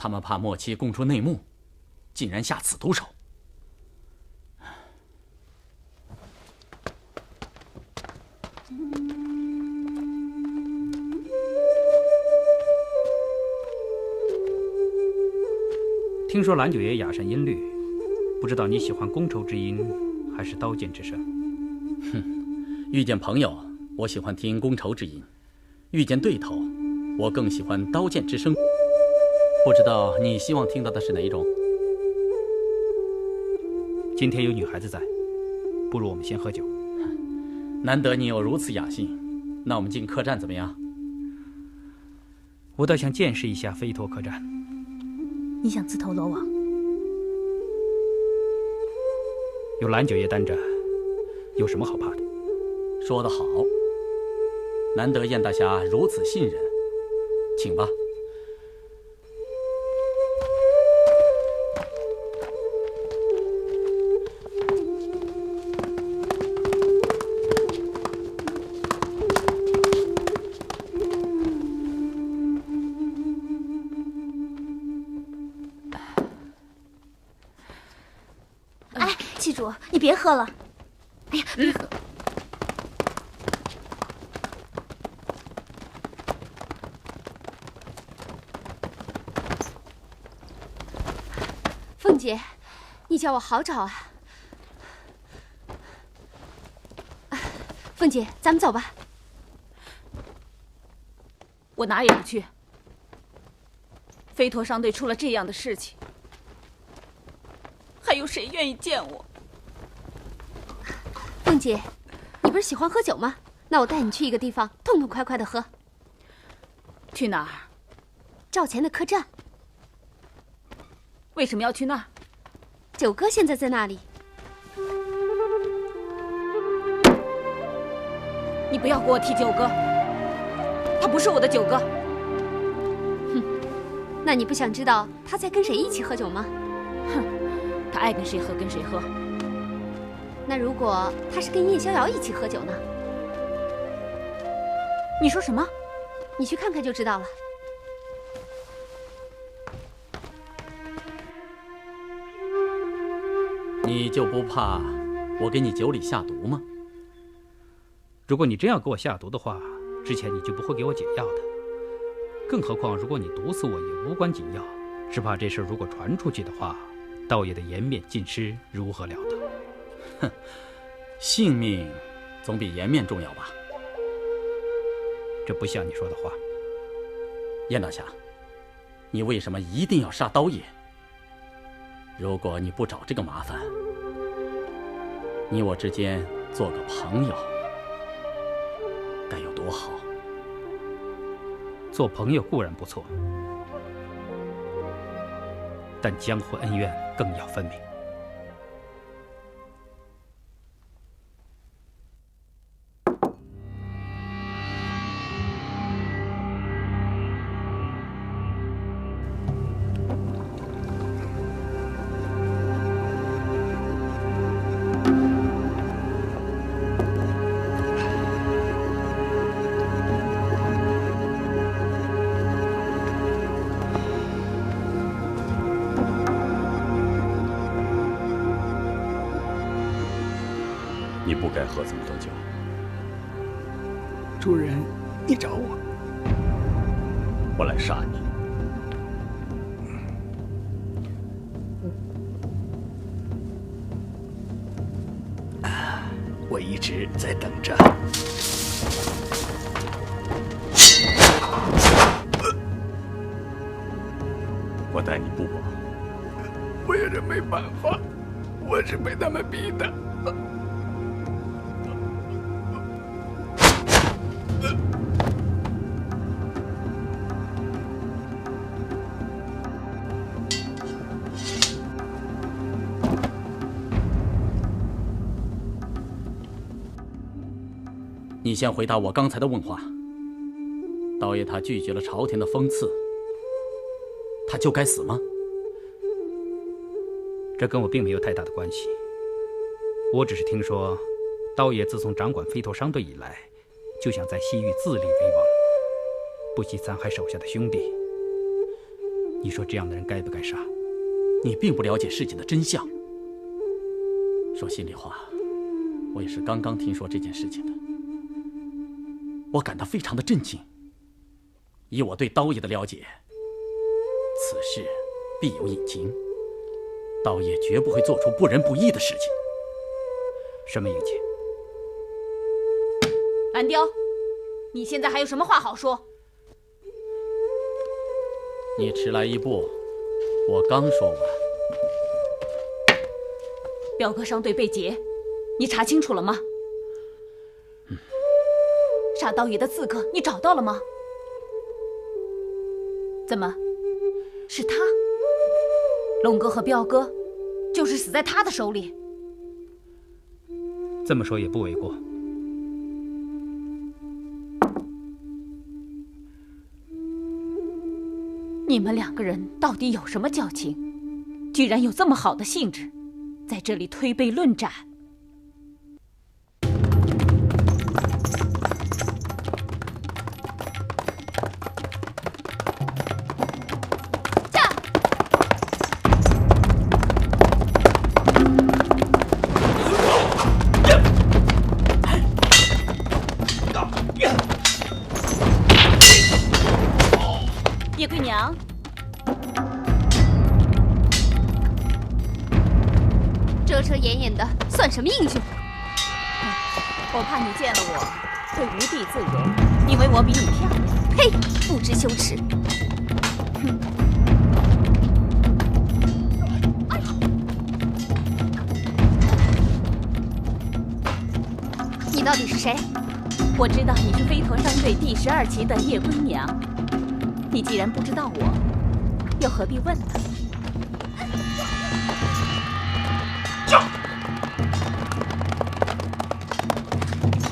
他们怕末期供出内幕，竟然下此毒手。听说蓝九爷雅善音律，不知道你喜欢觥筹之音还是刀剑之声？哼，遇见朋友，我喜欢听觥筹之音；遇见对头，我更喜欢刀剑之声。不知道你希望听到的是哪一种？今天有女孩子在，不如我们先喝酒。难得你有如此雅兴，那我们进客栈怎么样？我倒想见识一下飞陀客栈。你想自投罗网？有蓝九爷担着，有什么好怕的？说得好，难得燕大侠如此信任，请吧。记住，你別喝了。哎呀，別喝！凤姐，你叫我好找啊！凤姐，咱們走吧。我哪也不去。飛陀商隊出了這樣的事情，還有誰願意見我？鳳姐，你不是喜歡喝酒嗎？那我帶你去一個地方，痛痛快快的喝。去哪兒？趙錢的客棧。為什麼要去那兒？九哥現在在那裡。你不要給我提九哥，他不是我的九哥。哼，那你不想知道他在跟誰一起喝酒嗎？哼，他愛跟誰喝跟誰喝。那如果他是跟葉逍遙一起喝酒呢？你說什麼？你去看看就知道了。你就不怕我給你酒裡下毒嗎？如果你真要給我下毒的話，之前你就不會給我解藥的。更何況，如果你毒死我也無關緊要，只怕這事如果傳出去的話，道爺的顏面盡失，如何了得？哼，性命總比顏面重要吧？這不像你說的話。燕大俠，你為什麼一定要殺刀爺？如果你不找這個麻煩，你我之間做個朋友，該有多好？做朋友固然不錯，但江湖恩怨更要分明。你不該喝這麼多酒。主人，你找我？我來殺你。我一直在等着。我待你不薄。我也是沒辦法，我是被他们逼的。你先回答我刚才的问话。刀爷他拒绝了朝廷的封赐，他就该死吗？这跟我并没有太大的关系。我只是听说，刀爷自从掌管飞驼商队以来，就想在西域自立为王，不惜残害手下的兄弟。你说这样的人该不该杀？你并不了解事情的真相。说心里话，我也是刚刚听说这件事情的，我感到非常的震惊。以我对刀爷的了解，此事必有隐情，刀爷绝不会做出不仁不義的事情。什么隐情？蓝雕，你现在還有什麼話好說？你遲來一步，我剛說完。彪哥商隊被劫，你查清楚了嗎？殺刀爺的刺客你找到了嗎？怎麼，是他？龍哥和彪哥，就是死在他的手裡。這麼說也不為過。你們兩個人到底有什麼交情？居然有這麼好的興致，在這裡推杯論盞。叶桂娘，遮遮掩掩的，算什麼英雄？我怕你見了我會無地自容，因為我比你漂亮。呸！不知羞恥。你到底是誰？我知道你是飛駝商隊第12期的葉歸娘。你既然不知道我，又何必問呢？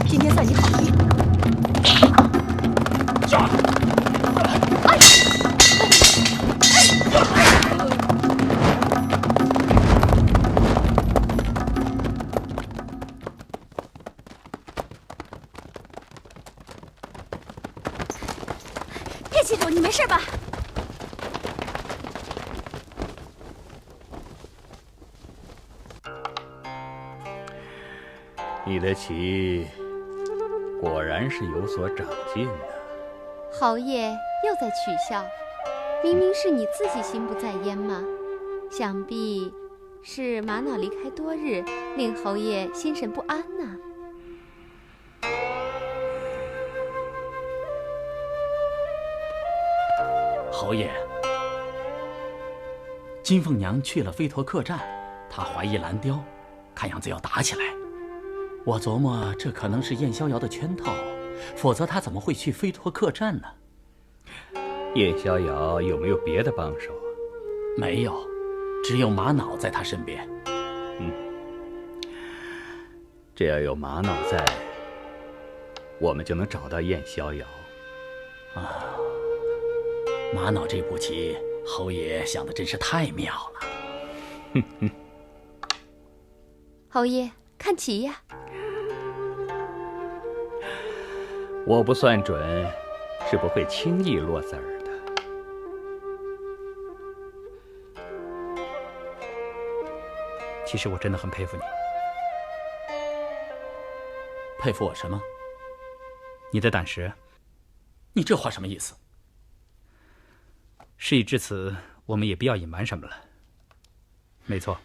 今天算你好運。叶旗主，你没事吧？你的棋果然是有所长进呢。侯爺又在取笑，明明是你自己心不在焉嘛。想必是瑪瑙離開多日，令侯爺心神不安呢。侯爺，金鳳娘去了飛駝客棧，她懷疑藍雕，看樣子要打起來。我琢磨這可能是燕逍遙的圈套，否則他怎麼會去飛駝客棧呢？燕逍遙有沒有別的幫手？沒有，只有瑪瑙在他身邊。這要有瑪瑙在，我們就能找到燕逍遙。瑪瑙這步棋，侯爺想的真是太妙了。侯爺，看棋呀。我不算準，是不會輕易落子兒的。其實我真的很佩服你。佩服我什麼？你的膽識。你這話什麼意思？事已至此，我們也不要隱瞞什麼了。沒錯，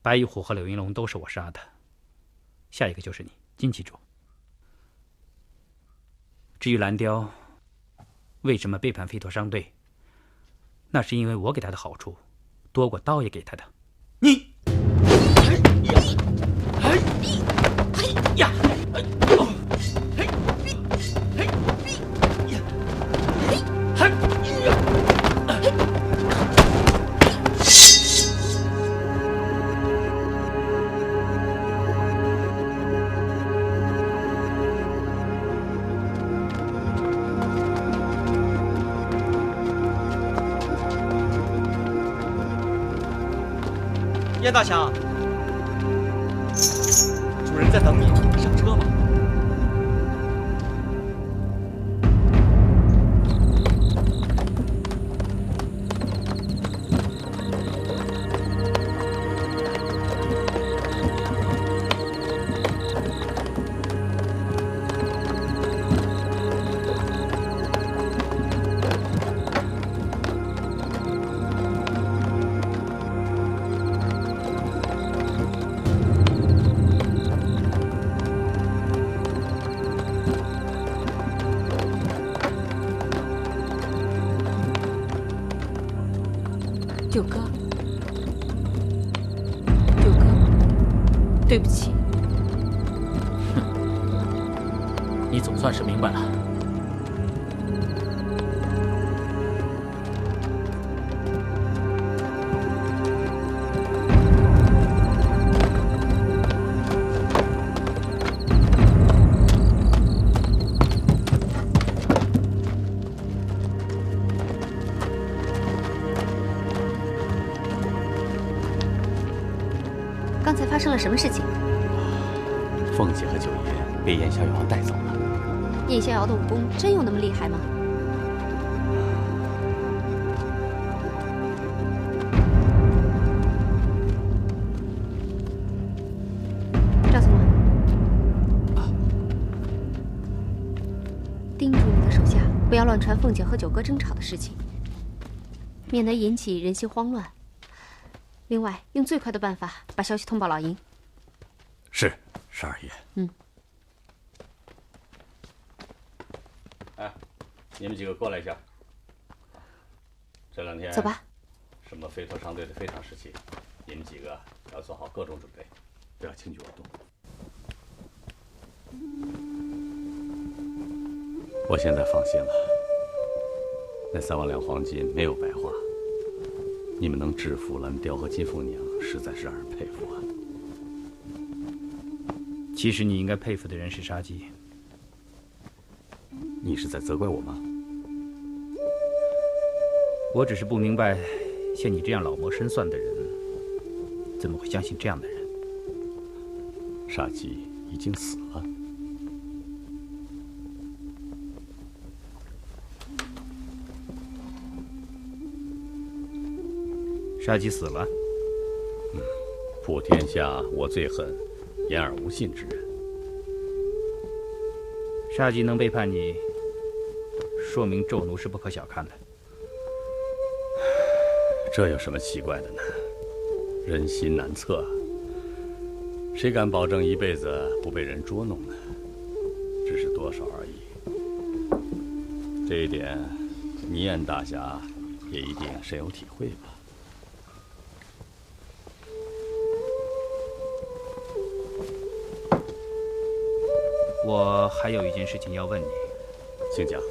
白玉虎和柳雲龍都是我殺的，下一個就是你，金旗主。至於藍雕為什麼背叛飛駝商隊，那是因為我給他的好處多過刀爺給他的。你呀！燕大侠，主人在等你，上车吧。九哥，九哥，对不起。你总算是明白了。刚才发生了什么事情？凤姐和九爷被燕逍遥带走了。燕逍遥的武功真有那么厉害吗？赵总管，叮嘱你的手下不要乱传凤姐和九哥争吵的事情，免得引起人心慌乱。另外，用最快的办法把消息通报老营。是，十二爷。哎，你们几个过来一下。这两天走吧。什么飞驼商队的非常时期，你们几个要做好各种准备，不要轻举妄动。我现在放心了，那3万两黄金没有白花。你们能制服蓝雕和金凤娘，实在是让人佩服啊！其实你应该佩服的人是沙姬。你是在责怪我吗？我只是不明白，像你这样老谋深算的人，怎么会相信这样的人？沙姬已經死了。沙姬死了。普天下我最恨言而无信之人。沙姬能背叛你，说明紂奴是不可小看的。这有什麼奇怪的呢？人心難測，誰敢保證一輩子不被人捉弄呢？只是多少而已。這一點，倪燕大俠也一定深有體會吧。我還有一件事情要問你，請講。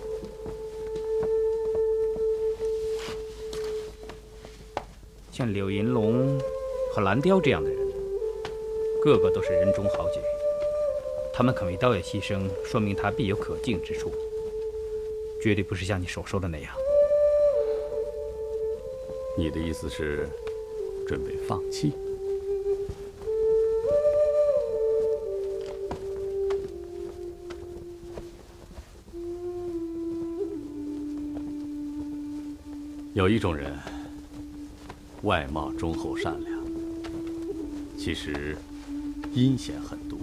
像柳銀龍和藍雕這樣的人，個個都是人中豪傑，他們肯為刀也犧牲，說明他必有可敬之處，絕對不是像你所說的那樣。你的意思是，準備放棄？有一種人，外貌忠厚善良，其實陰險狠毒。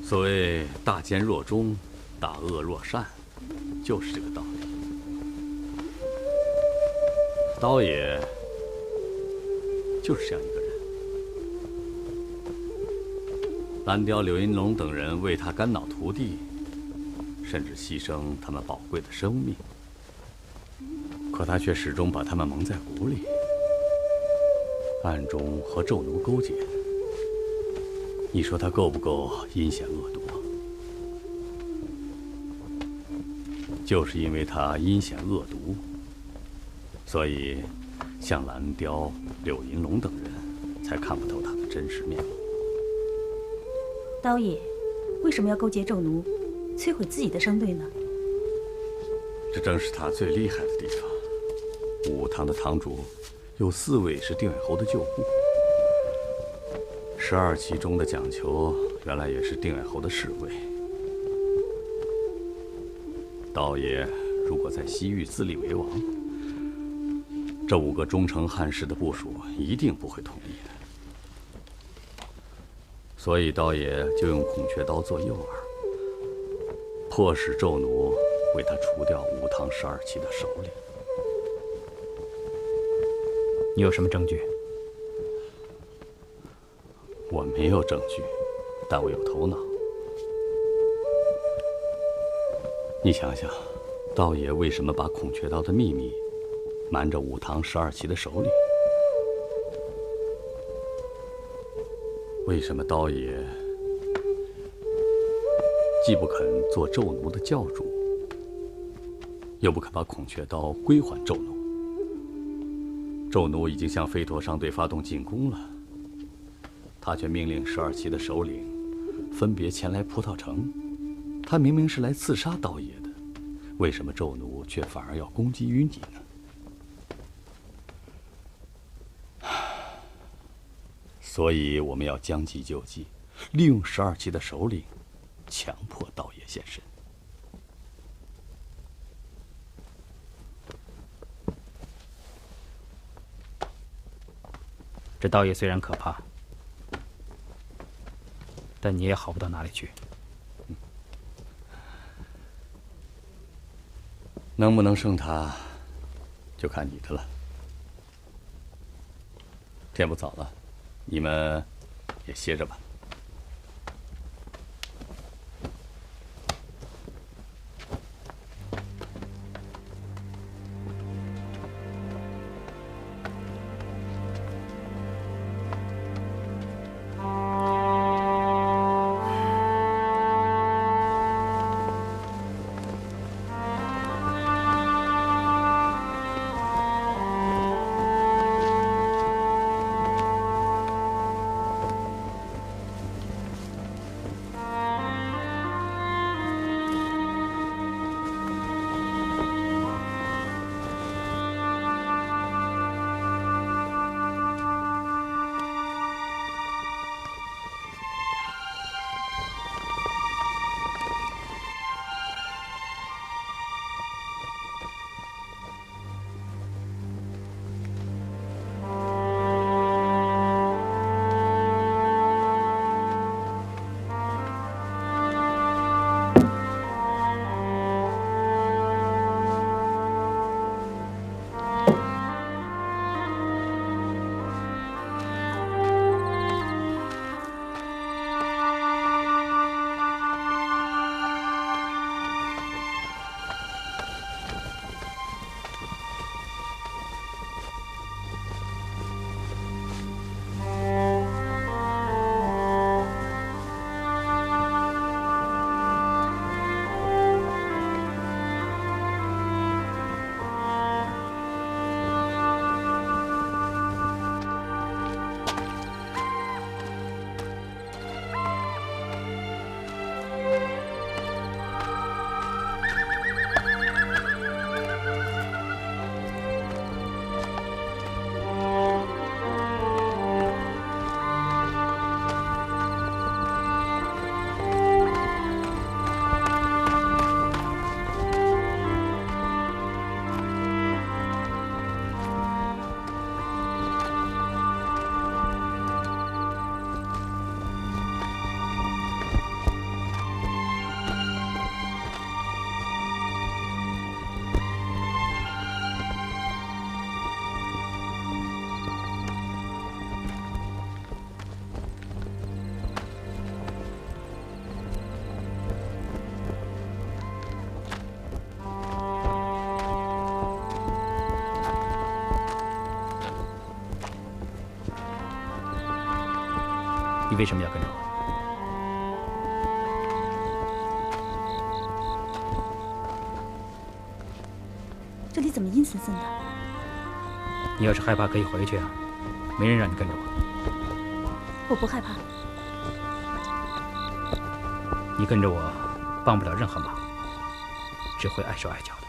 所謂大奸若忠，大惡若善，就是這個道理。刀爺就是這樣一個人。藍雕、柳銀龍等人為他肝腦塗地，甚至犧牲他們寶貴的生命。可他卻始終把他們蒙在鼓裡，暗中和紂奴勾結。你说他夠不夠陰險惡毒？就是因為他陰險惡毒，所以像藍雕、柳銀龍等人才看不透他的真實面目。刀爺為什麼要勾結紂奴，摧毀自己的商隊呢？這正是他最厲害的地方。武堂的堂主有4位是定遠侯的舊部，12旗中的蔣求原來也是定遠侯的侍衛。刀爺如果在西域自立為王，這5個忠誠漢士的部屬一定不會同意的。所以刀爺就用孔雀刀做誘餌，迫使紂奴為他除掉武堂12旗的首領。你有什麼證據？我沒有證據，但我有頭腦。你想想，道爺為什麼把孔雀刀的秘密瞞着武堂12旗的首領？為什麼刀爺既不肯做紂奴的教主，又不肯把孔雀刀歸還紂奴？紂奴已經向飛陀商隊發動進攻了，他卻命令12旗的首領分別前來葡萄城。他明明是來刺殺刀爺的，為什麼紂奴卻反而要攻擊於你呢？所以我們要將計就計，利用12旗的首領，強迫刀爺現身。這刀爺雖然可怕，但你也好不到哪裡去。能不能勝他，就看你的了。天不早了，你們也歇着吧。你為什麼要跟着我？怎么陰森森的？你要是害怕，可以回去啊，没人讓你跟着我。我不害怕。你跟着我，幫不了任何忙，只會礙手礙腳的。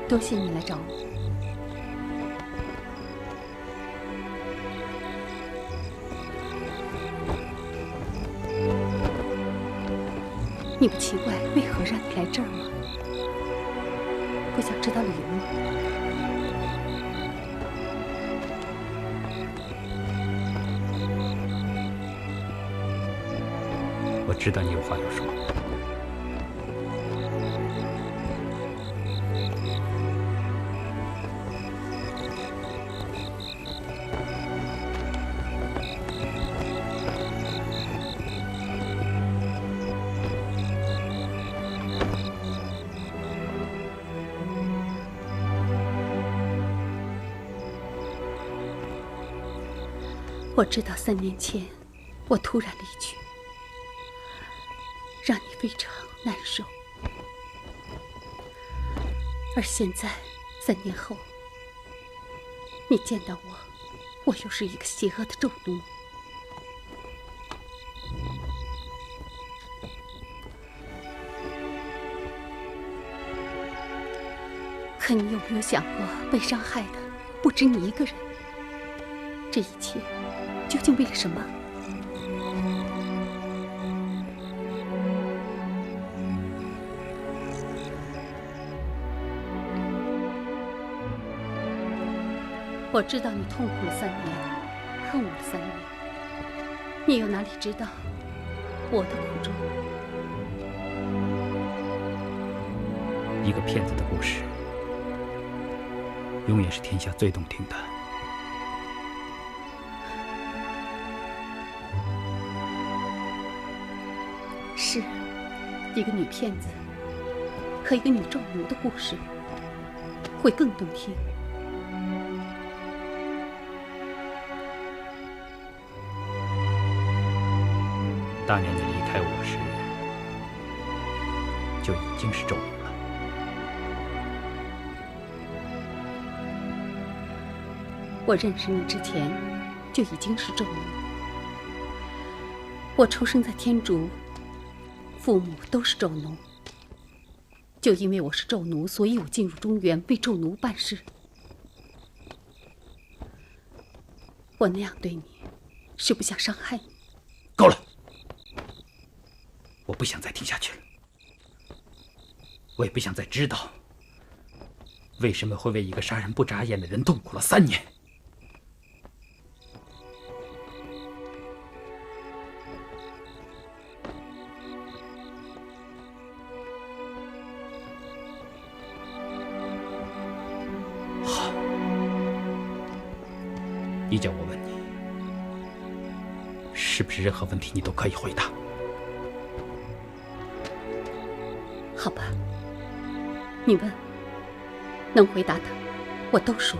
多谢你来找我。你不奇怪为何让你来这儿吗？不想知道理由吗？我知道你有話要說。我知道3年前我突然離去，讓你非常難受。而現在3年後，你見到我，我又是一個邪惡的重奴。可你有沒有想過，被傷害的不止你一個人？這一切究竟為了什麼？我知道你痛苦了3年，恨我了3年，你又哪裡知道我的苦衷？一個騙子的故事，永遠是天下最動聽的。是一個女騙子和一個女重奴的故事，會更動聽。当年你離開我時，就已經是咒奴了。我認識你之前，就已經是咒奴。我出生在天竺，父母都是咒奴。就因為我是咒奴，所以我進入中原為咒奴辦事。我那樣對你，是不想傷害你。夠了，我不想再聽下去了。我也不想再知道，為什麼會為一個殺人不眨眼的人痛苦了3年。好，你叫我問你，是不是任何問題你都可以回答？好吧，你問，能回答的，我都說。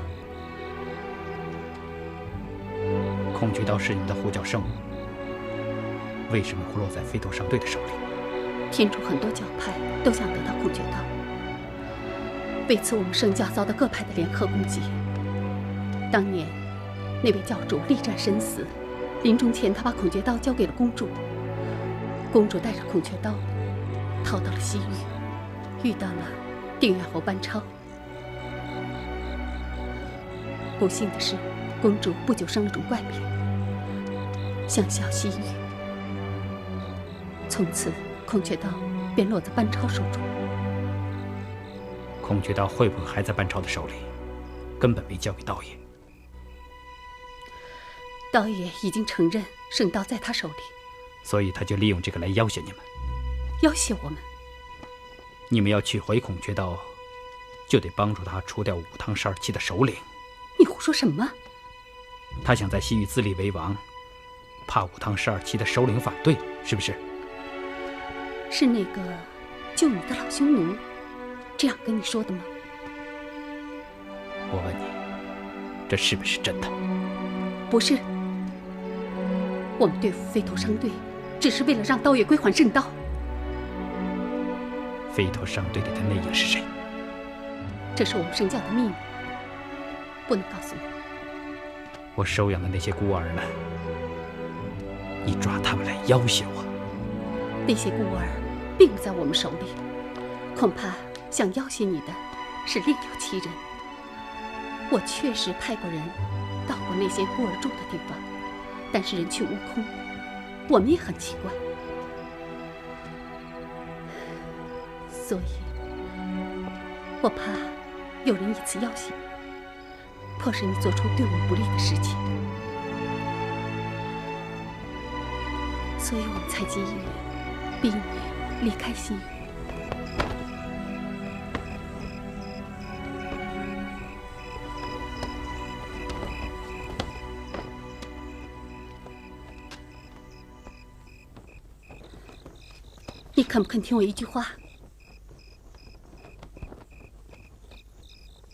孔雀刀是你的护教圣物，为什麼會落在飛頭商隊的手裡？天竺很多教派都想得到孔雀刀，為此我們聖教遭到各派的聯合攻擊。當年那位教主力戰生死，臨終前他把孔雀刀交給了公主，公主帶着孔雀刀逃到了西域，遇到了定遠侯班超。不幸的是，公主不久生了種怪病，想效西域。從此，孔雀刀便落在班超手中。孔雀刀會不會還在班超的手裡？根本沒交給刀爺。刀爺已經承認聖刀在他手裡，所以他就利用這個來要挾你們。要挾我們？你們要取回孔雀刀，就得幫助他除掉武湯12期的首領。你胡說什麼？他想在西域自立為王，怕武湯12期的首領反對，是不是？是那個救你的老匈奴這樣跟你說的嗎？我問你，這是不是真的？不是，我們對付飛頭商隊，只是為了讓刀爺歸還聖刀。飛頭商隊裡的內應是誰？這是我們聖教的秘密，不能告訴你。我收養的那些孤兒們，你抓他們來要挾我。那些孤兒並不在我們手裡，恐怕想要挾你的是另有其人。我確實派過人到過那些孤兒住的地方，但是人去屋空，我們也很奇怪。所以，我怕有人以此要挾，迫使你做出對我们不利的事情，所以我們才急於逼你離開西域。你肯不肯聽我一句話？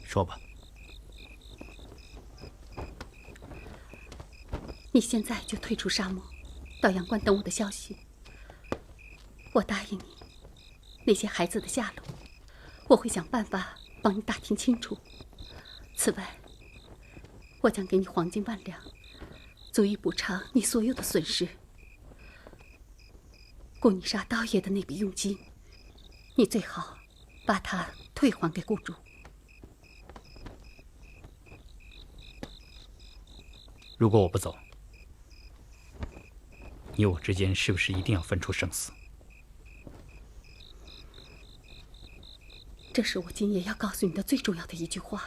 說吧。你現在就退出沙漠，到陽關等我的消息。我答應你，那些孩子的下落，我會想辦法幫你打聽清楚。此外，我將給你黃金萬兩，足以補償你所有的損失。雇你殺刀爺的那筆佣金，你最好把它退還給雇主。如果我不走，你我之間是不是一定要分出生死？這是我今夜要告訴你的最重要的一句話。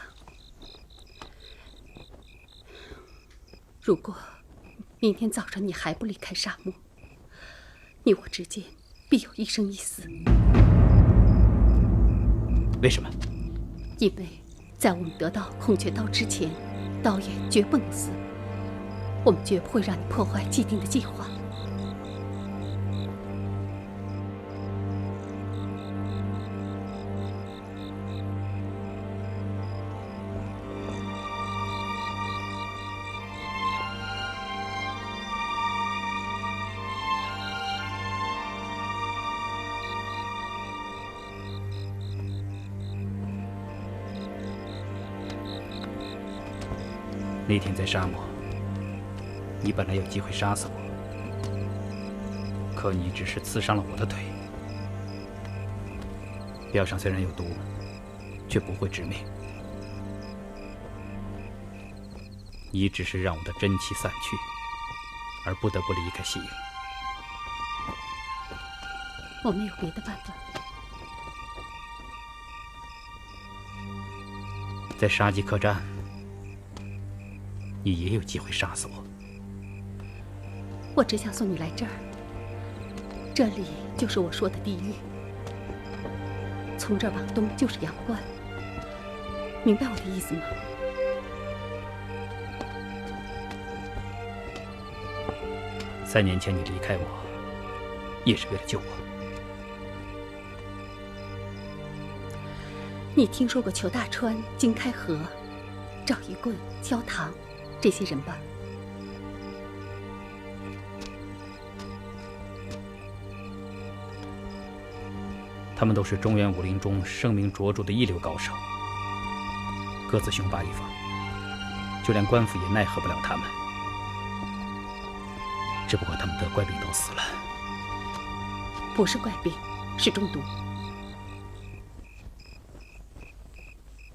如果明天早上你還不離開沙漠，你我之間必有一生一死。為什麼？因為在我們得到孔雀刀之前，刀爺絕不能死。我們絕不會讓你破壞既定的計劃。那天在沙漠，你本来有机会杀死我，可你只是刺伤了我的腿。镖上虽然有毒，却不会致命。你只是让我的真气散去，而不得不离开西营。我没有别的办法。在沙棘客栈，你也有机会杀死我。我只想送你来这儿，这里就是我说的地狱。从这儿往东就是阳关，明白我的意思吗？3年前你離開我，也是為了救我。你聽說過裘大川、金開和、趙一棍、焦糖這些人吧？他們都是中原武林中聲名卓著的一流高手，各自雄霸一方，就連官府也奈何不了他们。只不過他們得怪病都死了。不是怪病，是中毒。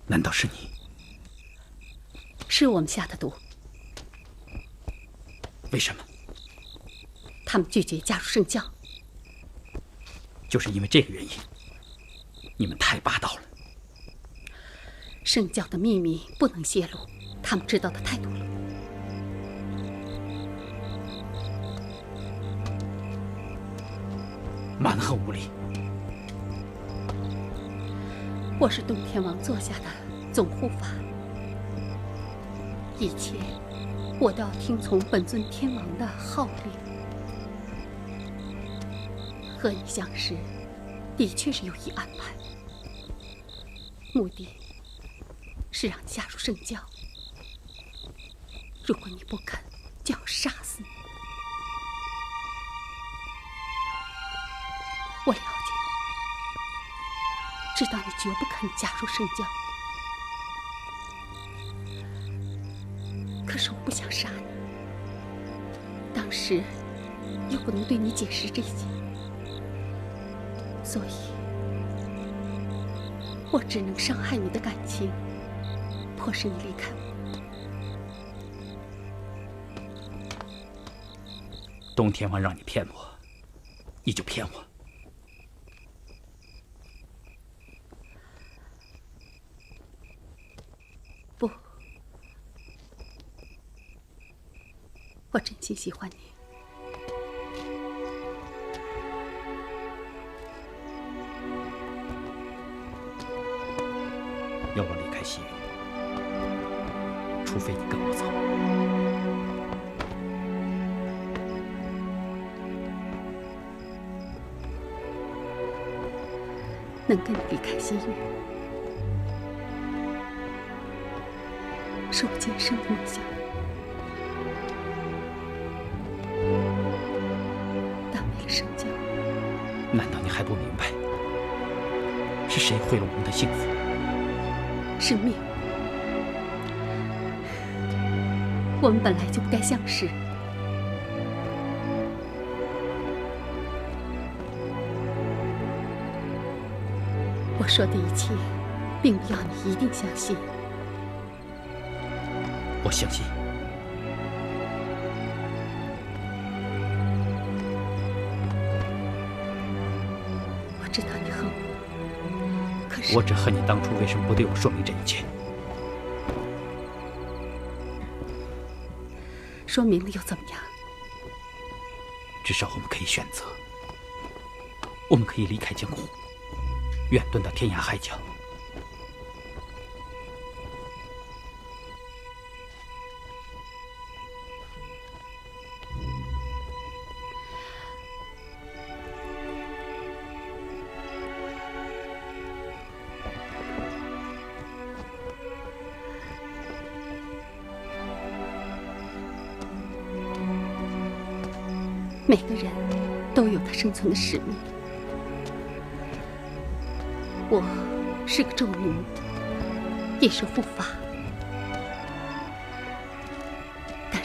难道是你？是我們下的毒。為什麼？他們拒絕加入聖教。就是因為這個原因。你們太霸道了。聖教的秘密不能泄露，他們知道的太多了。蠻橫無理。我是洞天王座下的總護法，一切我都要聽從本尊天王的號令。和你相識，的確是有意安排，目的是讓你加入聖教。如果你不肯，就要殺死你。我了解，知道你絕不肯加入聖教，可是我不想殺你，當時又不能對你解釋這些，所以我只能傷害你的感情，迫使你離開我。洞天王讓你騙我，你就騙我。不，我真心喜歡你。要我離開西域，除非你跟我走。能跟你離開西域，是我今生的夢想。但為了聖教，難道你還不明白，是誰毀了我們的幸福？是命。我們本來就不該相識。我說的一切，並不要你一定相信。我相信。我知道你恨我，可是我只恨你當初為什麼不對我說明這一切。說明了又怎麼樣？至少我們可以選擇，我們可以離開江湖，遠遁到天涯海角。每個人都有他生存的使命。我是個咒奴，也是護法。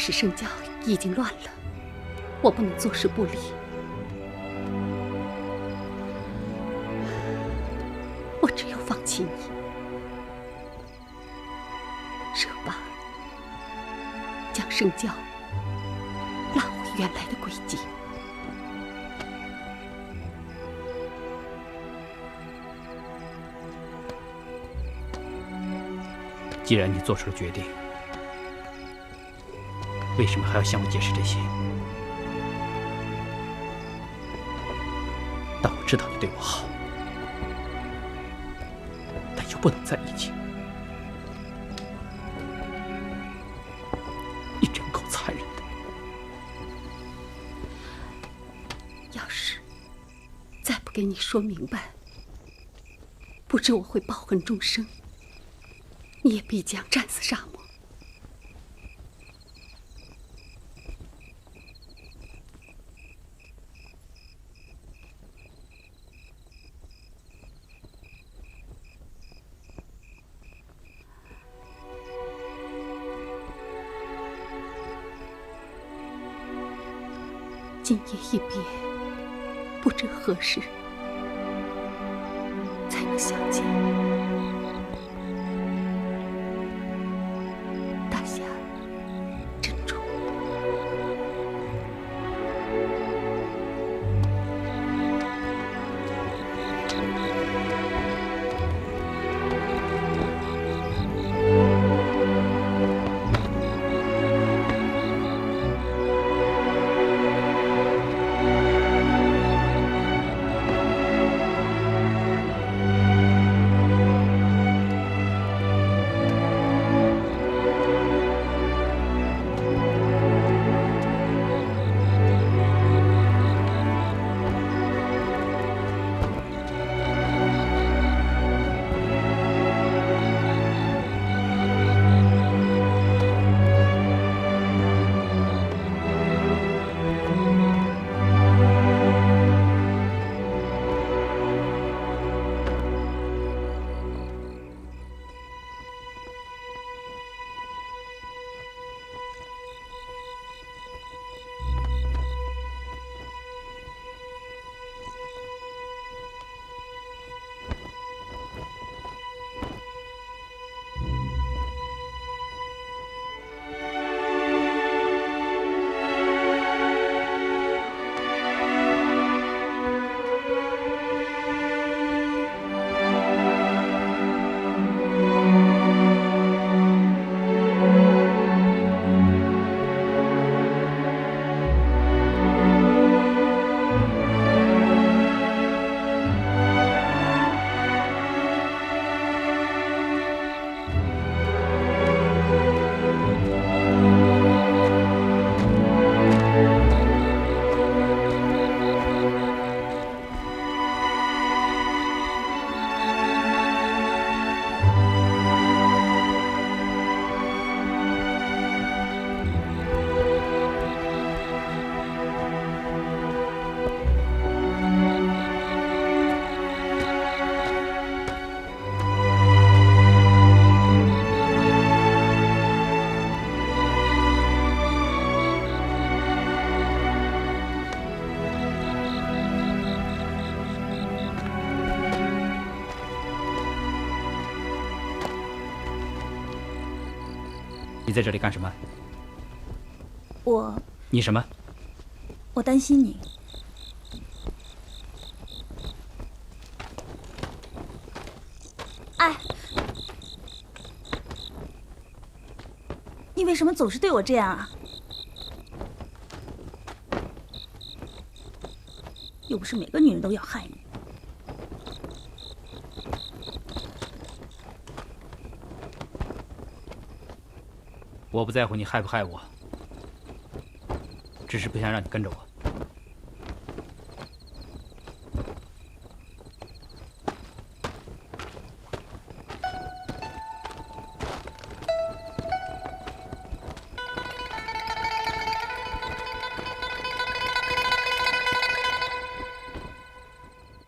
是圣教已經亂了，我不能坐視不理。我只有放棄你，设法将圣教拉回原来的軌跡。既然你做出了決定，為什麼還要向我解釋這些？但我知道你對我好，但又不能在一起。你真夠殘忍的。要是再不給你說明白，不知我會抱恨終生，你也必將戰死沙漠。今夜一別，不知何時才能相見。大侠，珍重。你在這裡幹什麼？你什麼？我擔心你。哎，你為什麼總是對我這樣啊？又不是每個女人都要害你。我不在乎你害不害我，只是不想讓你跟着我。